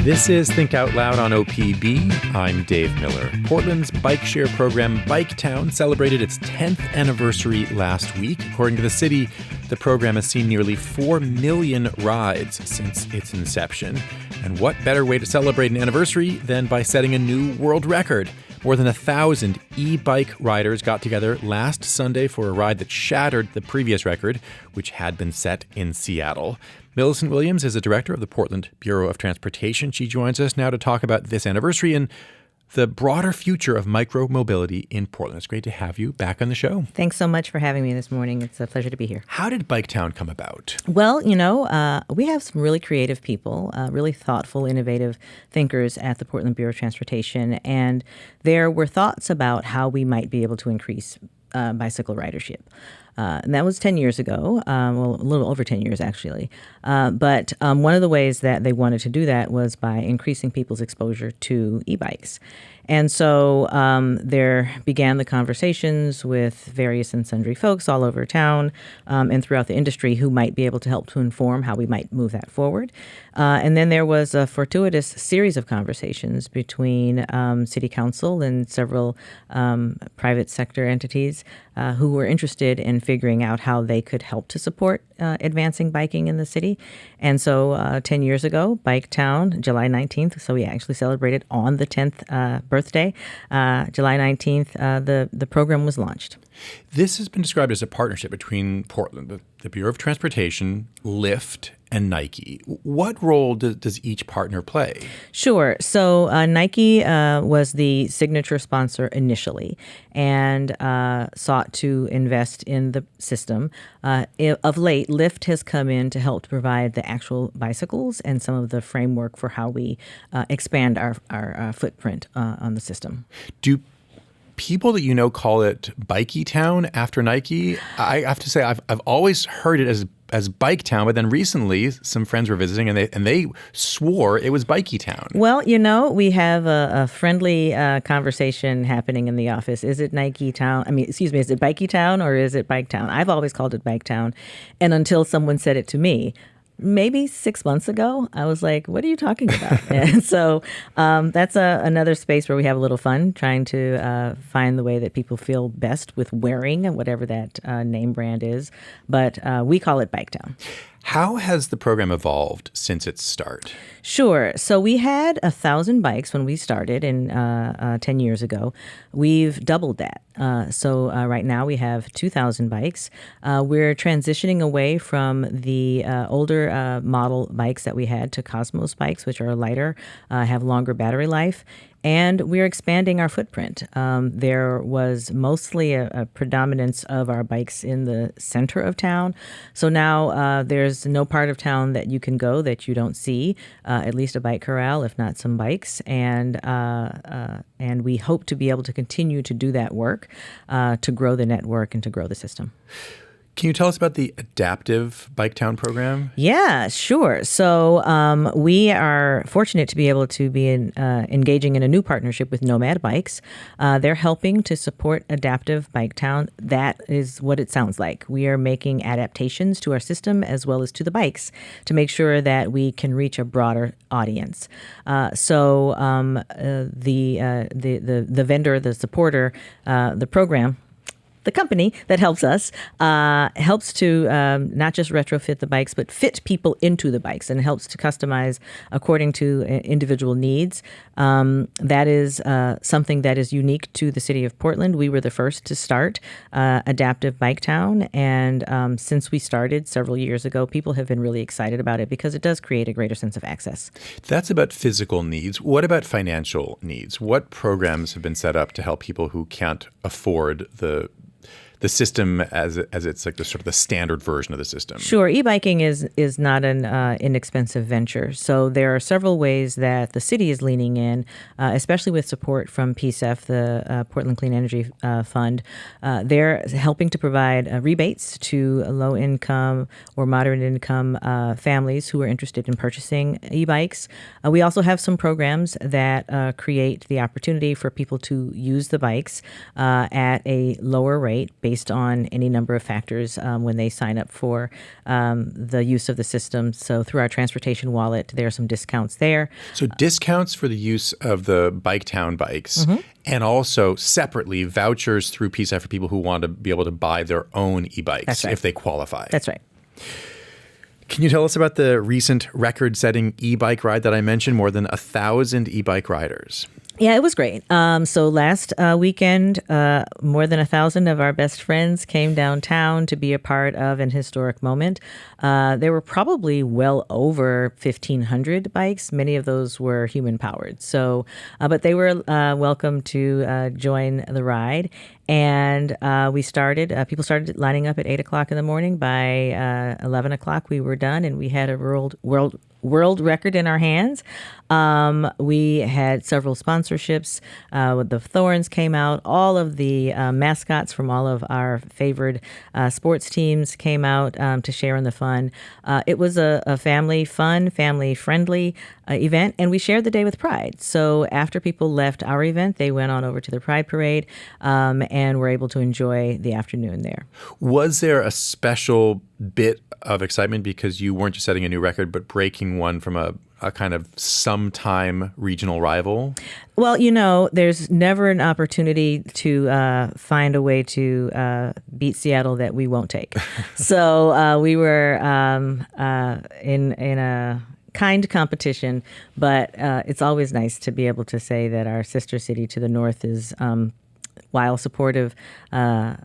This is Think Out Loud on OPB. I'm Dave Miller. Portland's bike share program, Biketown, celebrated its 10th anniversary last week. According to the city, the program has seen nearly 4 million rides since its inception. And what better way to celebrate an anniversary than by setting a new world record? More than 1,000 e-bike riders got together last Sunday for a ride that shattered the previous record, which had been set in Seattle. Millicent Williams is the director of the Portland Bureau of Transportation. She joins us now to talk about this anniversary and the broader future of micro-mobility in Portland. It's great to have you back on the show. Thanks so much for having me this morning. It's a pleasure to be here. How did Biketown come about? Well, we have some really creative people, really thoughtful, innovative thinkers at the Portland Bureau of Transportation. And there were thoughts about how we might be able to increase bicycle ridership. And that was 10 years ago, a little over 10 years, actually. But one of the ways that they wanted to do that was by increasing people's exposure to e-bikes. And so there began the conversations with various and sundry folks all over town and throughout the industry who might be able to help to inform how we might move that forward. And then there was a fortuitous series of conversations between City Council and several private sector entities who were interested in figuring out how they could help to support advancing biking in the city. And so 10 years ago, Biketown, July 19th, so we actually celebrated on the 10th birthday, July 19th, the program was launched. This has been described as a partnership between Portland, the Bureau of Transportation, Lyft, and Nike. What role does each partner play? Sure. So Nike was the signature sponsor initially and sought to invest in the system. Of late, Lyft has come in to help to provide the actual bicycles and some of the framework for how we expand our footprint on the system. Do people that you know call it Biketown after Nike? I have to say I've always heard it as Biketown, but then recently some friends were visiting and they swore it was Biketown. Well, we have a friendly conversation happening in the office. Is it Nike-town? Is it Biketown or is it Biketown? I've always called it Biketown. And until someone said it to me, maybe 6 months ago, I was like, what are you talking about? And so that's another space where we have a little fun trying to find the way that people feel best with wearing whatever that name brand is. But we call it Biketown. How has the program evolved since its start? Sure. So we had 1,000 bikes when we started 10 years ago. We've doubled that. So right now we have 2,000 bikes. We're transitioning away from the older model bikes that we had to Cosmos bikes, which are lighter, have longer battery life. And we're expanding our footprint. There was mostly a predominance of our bikes in the center of town. So now there's no part of town that you can go that you don't see at least a bike corral, if not some bikes. And we hope to be able to continue to do that work to grow the network and to grow the system. Can you tell us about the Adaptive Biketown program? Yeah, sure. So we are fortunate to be able to be engaging in a new partnership with Nomad Bikes. They're helping to support Adaptive Biketown. That is what it sounds like. We are making adaptations to our system as well as to the bikes to make sure that we can reach a broader audience. So the vendor, the supporter, the program, the company that helps us helps to not just retrofit the bikes, but fit people into the bikes and helps to customize according to individual needs. That is something that is unique to the city of Portland. We were the first to start Adaptive Biketown. And since we started several years ago, people have been really excited about it because it does create a greater sense of access. That's about physical needs. What about financial needs? What programs have been set up to help people who can't afford the system as it's like the sort of the standard version of the system? Sure. E-biking is not an inexpensive venture. So there are several ways that the city is leaning in, especially with support from PCEF, the Portland Clean Energy Fund. They're helping to provide rebates to low-income or moderate-income families who are interested in purchasing e-bikes. We also have some programs that create the opportunity for people to use the bikes at a lower rate based on any number of factors when they sign up for the use of the system. So through our transportation wallet, there are some discounts there. So discounts for the use of the Biketown bikes, and also separately vouchers through PSAT for people who want to be able to buy their own e-bikes if they qualify. That's right. Can you tell us about the recent record-setting e-bike ride that I mentioned? More than 1,000 e-bike riders. Yeah, it was great. So last weekend, more than 1,000 of our best friends came downtown to be a part of an historic moment. There were probably well over 1,500 bikes. Many of those were human-powered. So, but they were welcome to join the ride. And people started lining up at 8 o'clock in the morning. By 11 o'clock, we were done, and we had a world record in our hands. We had several sponsorships. The Thorns came out. All of the mascots from all of our favored sports teams came out to share in the fun. It was a family-friendly event, and we shared the day with Pride. So after people left our event, they went on over to the Pride Parade and were able to enjoy the afternoon there. Was there a special bit of excitement because you weren't just setting a new record, but breaking one from a kind of sometime regional rival? Well, there's never an opportunity to find a way to beat Seattle that we won't take. So we were in a kind competition, but it's always nice to be able to say that our sister city to the north is while supportive, a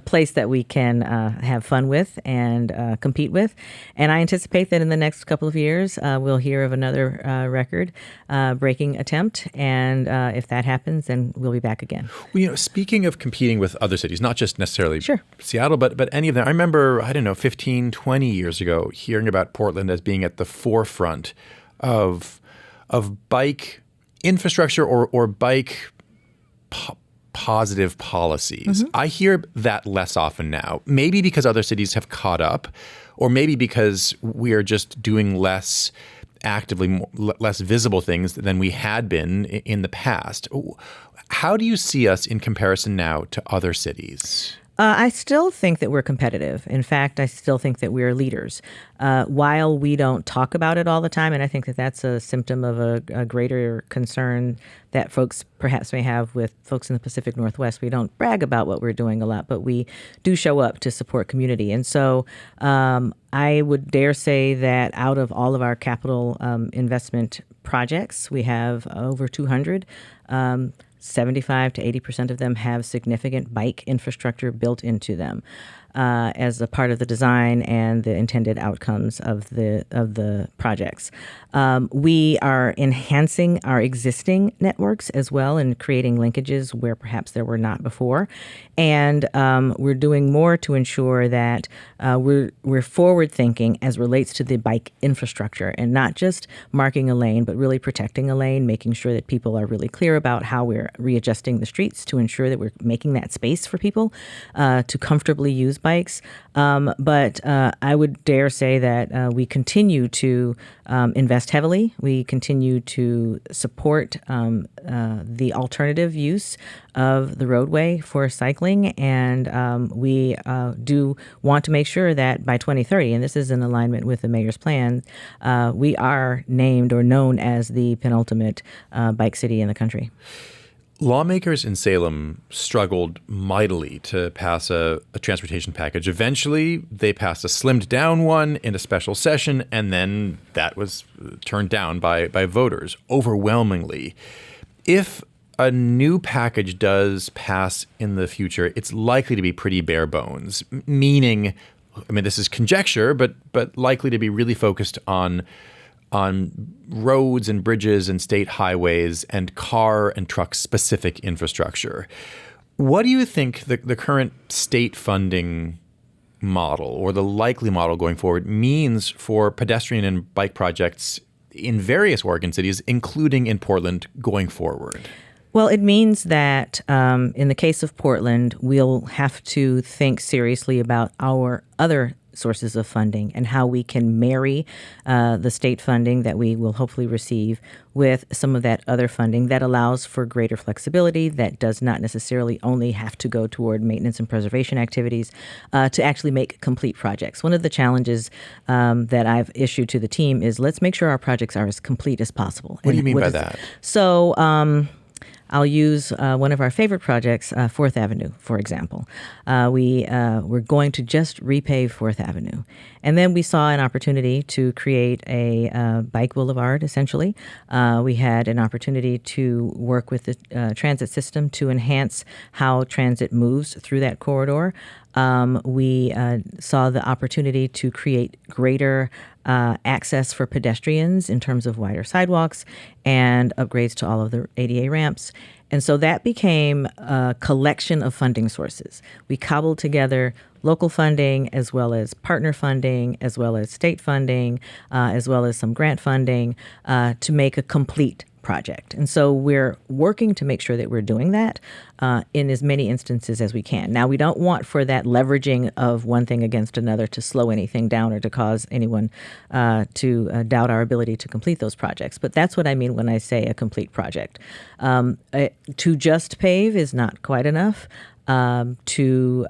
place that we can have fun with and compete with. And I anticipate that in the next couple of years, we'll hear of another record-breaking attempt. And if that happens, then we'll be back again. Well, speaking of competing with other cities, not just necessarily Seattle, but any of them. I remember, 15, 20 years ago, hearing about Portland as being at the forefront of bike infrastructure or bike positive policies. I hear that less often now, maybe because other cities have caught up, or maybe because we are just doing less actively, less visible things than we had been in the past. How do you see us in comparison now to other cities? I still think that we're competitive. In fact, I still think that we're leaders. While we don't talk about it all the time, and I think that that's a symptom of a greater concern that folks perhaps may have with folks in the Pacific Northwest. We don't brag about what we're doing a lot, but we do show up to support community. And so I would dare say that out of all of our capital investment projects, we have over 200. 75 to 80% of them have significant bike infrastructure built into them as a part of the design and the intended outcomes of the projects. We are enhancing our existing networks as well and creating linkages where perhaps there were not before. And we're doing more to ensure that we're forward thinking as relates to the bike infrastructure and not just marking a lane, but really protecting a lane, making sure that people are really clear about how we're readjusting the streets to ensure that we're making that space for people to comfortably use bikes. But I would dare say that we continue to invest heavily. We continue to support the alternative use of the roadway for cycling. And we do want to make sure that by 2030, and this is in alignment with the mayor's plan, we are named or known as the penultimate bike city in the country. Lawmakers in Salem struggled mightily to pass a transportation package. Eventually, they passed a slimmed down one in a special session, and then that was turned down by voters overwhelmingly. If a new package does pass in the future, it's likely to be pretty bare bones, meaning, this is conjecture, but likely to be really focused on roads and bridges and state highways and car and truck specific infrastructure. What do you think the current state funding model or the likely model going forward means for pedestrian and bike projects in various Oregon cities, including in Portland, going forward? Well, it means that in the case of Portland, we'll have to think seriously about our other sources of funding and how we can marry the state funding that we will hopefully receive with some of that other funding that allows for greater flexibility, that does not necessarily only have to go toward maintenance and preservation activities, to actually make complete projects. One of the challenges that I've issued to the team is let's make sure our projects are as complete as possible. What do you mean by that? So I'll use one of our favorite projects, 4th Avenue, for example. We're going to just repave 4th Avenue. And then we saw an opportunity to create a bike boulevard, essentially. We had an opportunity to work with the transit system to enhance how transit moves through that corridor. We saw the opportunity to create greater access for pedestrians in terms of wider sidewalks and upgrades to all of the ADA ramps. And so that became a collection of funding sources. We cobbled together local funding as well as partner funding, as well as state funding, as well as some grant funding to make a complete project. And so we're working to make sure that we're doing that in as many instances as we can. Now, we don't want for that leveraging of one thing against another to slow anything down or to cause anyone to doubt our ability to complete those projects. But that's what I mean when I say a complete project. To just pave is not quite enough. To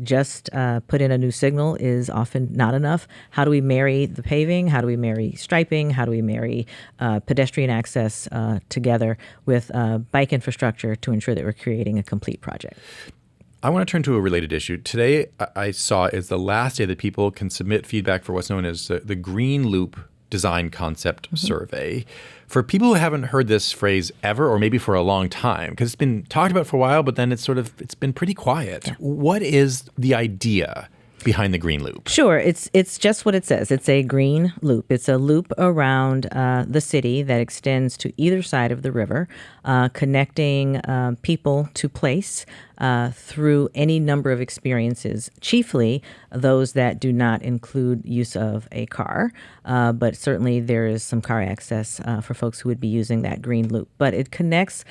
just put in a new signal is often not enough. How do we marry the paving? How do we marry striping? How do we marry pedestrian access together with bike infrastructure to ensure that we're creating a complete project? I want to turn to a related issue. Today, I saw is the last day that people can submit feedback for what's known as the Green Loop Design Concept Survey. For people who haven't heard this phrase ever, or maybe for a long time, because it's been talked about for a while, but then it's been pretty quiet. Yeah. What is the idea behind the green loop? Sure. It's just what it says. It's a green loop. It's a loop around the city that extends to either side of the river, connecting people to place through any number of experiences, chiefly those that do not include use of a car. But certainly there is some car access for folks who would be using that green loop. But it connects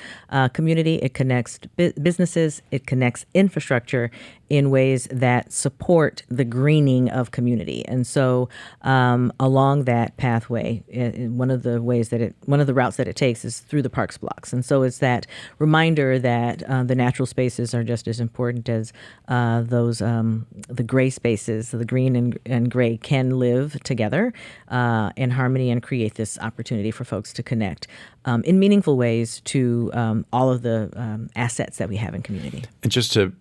community, it connects businesses, it connects infrastructure in ways that support the greening of community. And so along that pathway, one of the routes that it takes is through the parks blocks. And so it's that reminder that the natural spaces are just as important as the gray spaces. The green and gray can live together in harmony and create this opportunity for folks to connect in meaningful ways to all of the assets that we have in community. And just to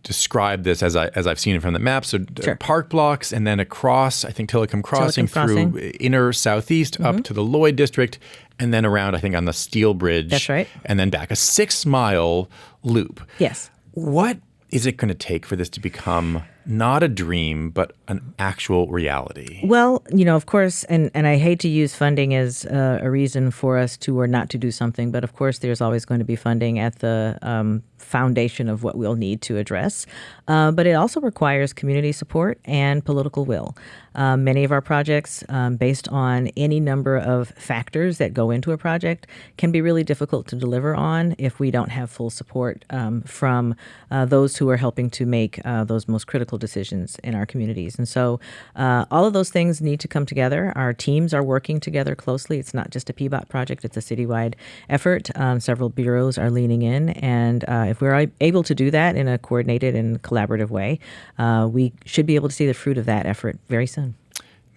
describe this as I've seen it from the map. So Sure. Park blocks and then across, I think, Tillicum Crossing through inner southeast up to the Lloyd District and then around, I think, on the Steel Bridge. That's right. And then back, a 6-mile loop. Yes. What is it going to take for this to become not a dream, but an actual reality? Well, of course, and I hate to use funding as a reason for us to or not to do something, but of course there's always going to be funding at the foundation of what we'll need to address. But it also requires community support and political will. Many of our projects, based on any number of factors that go into a project, can be really difficult to deliver on if we don't have full support from those who are helping to make those most critical decisions in our communities. And so all of those things need to come together. Our teams are working together closely. It's not just a PBOT project. It's a citywide effort. Several bureaus are leaning in. And if we're able to do that in a coordinated and collaborative way, we should be able to see the fruit of that effort very soon.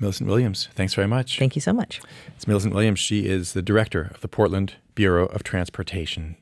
Millicent Williams, thanks very much. Thank you so much. It's Millicent Williams. She is the director of the Portland Bureau of Transportation.